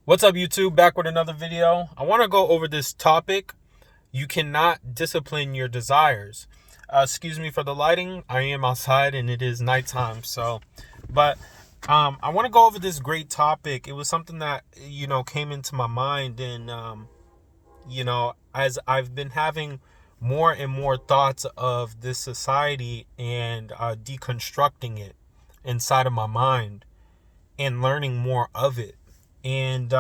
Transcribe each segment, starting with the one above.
What's up, YouTube? Back with another video. I want to go over this topic. You cannot discipline your desires. Excuse me for the lighting. I am outside and it is nighttime. But I want to go over this great topic. It was something that, came into my mind. And, as I've been having more and more thoughts of this society and deconstructing it inside of my mind and learning more of it. And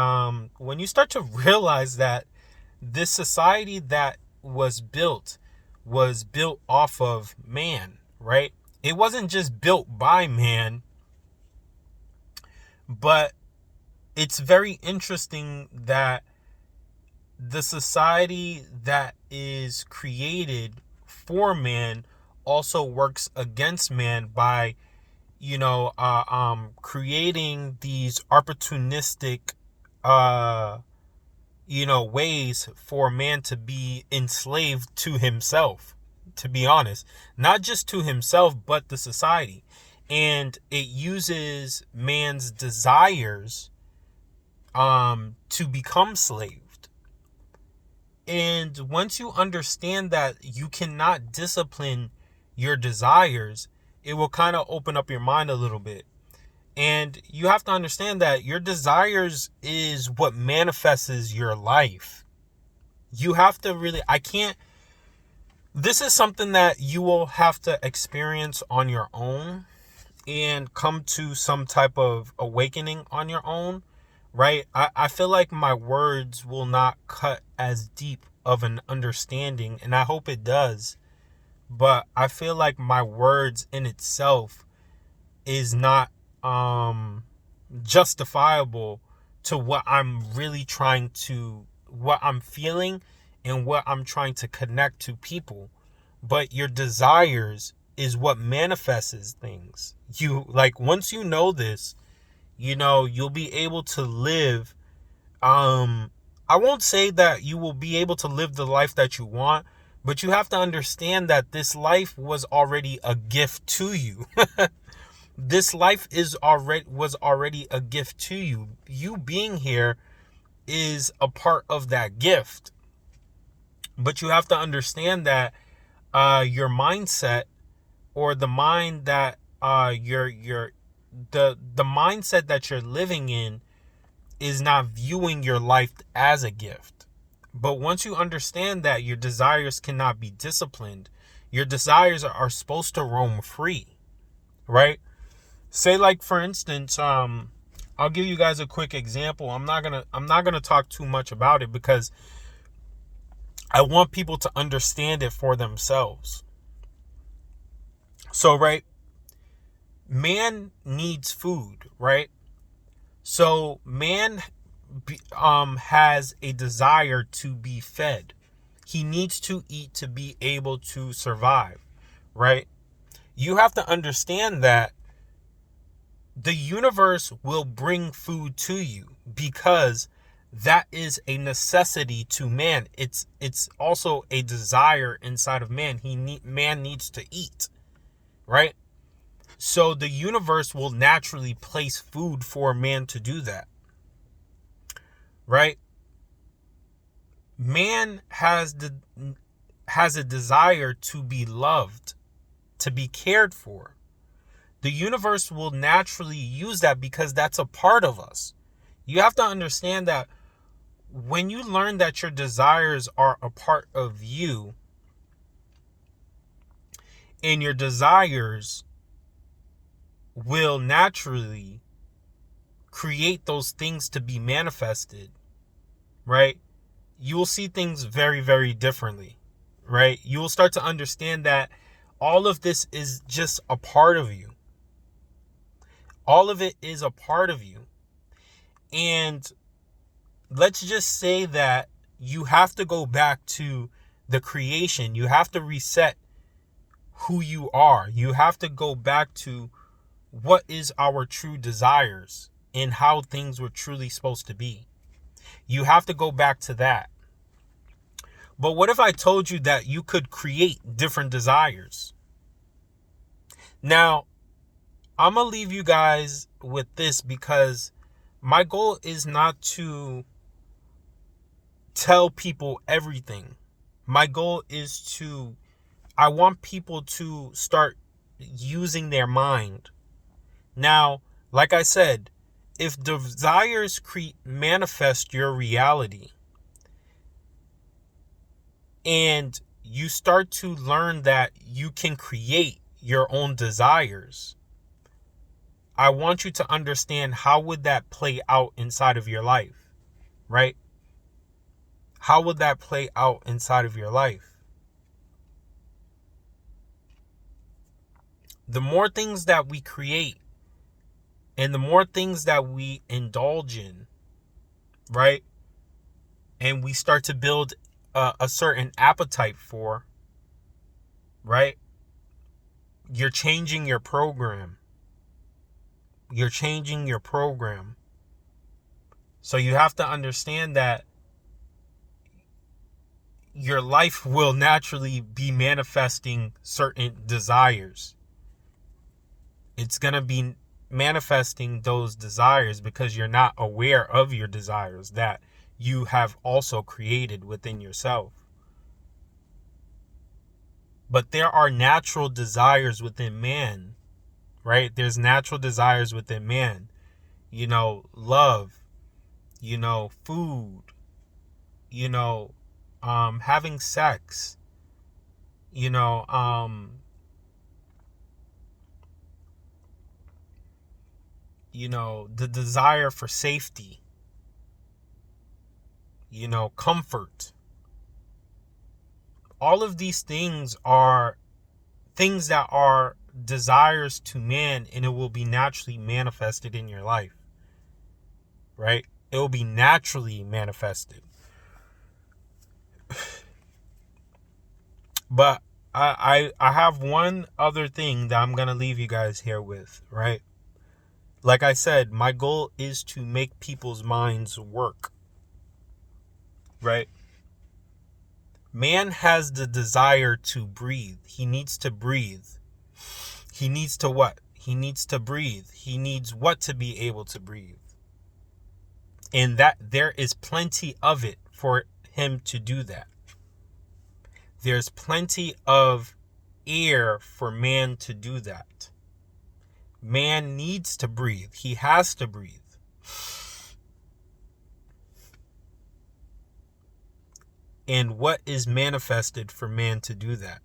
when you start to realize that this society that was built off of man, right? It wasn't just built by man, but it's very interesting that the society that is created for man also works against man by creating these opportunistic, ways for man to be enslaved to himself, to be honest, not just to himself, but the society. And it uses man's desires, to become slaved. And once you understand that you cannot discipline your desires, it will kind of open up your mind a little bit. And you have to understand that your desires is what manifests your life. You have to really, this is something that you will have to experience on your own and come to some type of awakening on your own, right? I feel like my words will not cut as deep of an understanding, and I hope it does. But I feel like my words in itself is not justifiable to what I'm really what I'm feeling and what I'm trying to connect to people. But your desires is what manifests things. Once you know this, you'll be able to live. I won't say that you will be able to live the life that you want, but you have to understand that this life was already a gift to you. This life was already a gift to you. You being here is a part of that gift. But you have to understand that your mindset, or the mind that the mindset that you're living in, is not viewing your life as a gift. But once you understand that your desires cannot be disciplined, your desires are supposed to roam free, right? Say, like, for instance, I'll give you guys a quick example. I'm not gonna talk too much about it because I want people to understand it for themselves. So, right, man needs food, right? So man has a desire to be fed. He needs to eat to be able to survive, right? You have to understand that the universe will bring food to you because that is a necessity to man. It's also a desire inside of man. Man needs to eat, right? So the universe will naturally place food for man to do that, right? Man has a desire to be loved, to be cared for. The universe will naturally use that because that's a part of us. You have to understand that when you learn that your desires are a part of you, and your desires will naturally create those things to be manifested, right? You will see things very, very differently, right? You will start to understand that all of this is just a part of you. All of it is a part of you. And let's just say that you have to go back to the creation. You have to reset who you are. You have to go back to what is our true desires and how things were truly supposed to be. You have to go back to that. But what if I told you that you could create different desires? Now, I'm going to leave you guys with this because My goal is not to tell people everything. My goal is I want people to start using their mind. Now, like I said, if desires manifest your reality, and you start to learn that you can create your own desires, I want you to understand, how would that play out inside of your life, right? How would that play out inside of your life? The more things that we create and the more things that we indulge in, right? And we start to build a certain appetite for, right? You're changing your program. You're changing your program. So you have to understand that your life will naturally be manifesting certain desires. It's going to be manifesting those desires because you're not aware of your desires that you have also created within yourself. But there are natural desires within man, right? There's natural desires within man. Love, food, you know, having sex, you know, um, the desire for safety, comfort. All of these things are things that are desires to man, and it will be naturally manifested in your life, right? It will be naturally manifested. But I have one other thing that I'm gonna leave you guys here with, right? Like I said, my goal is to make people's minds work, right? Man has the desire to breathe. He needs to breathe. He needs to what? He needs to breathe. He needs what to be able to breathe? And that there is plenty of it for him to do that. There's plenty of air for man to do that. Man needs to breathe. He has to breathe. And what is manifested for man to do that?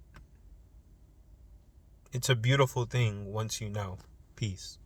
It's a beautiful thing once you know. Peace.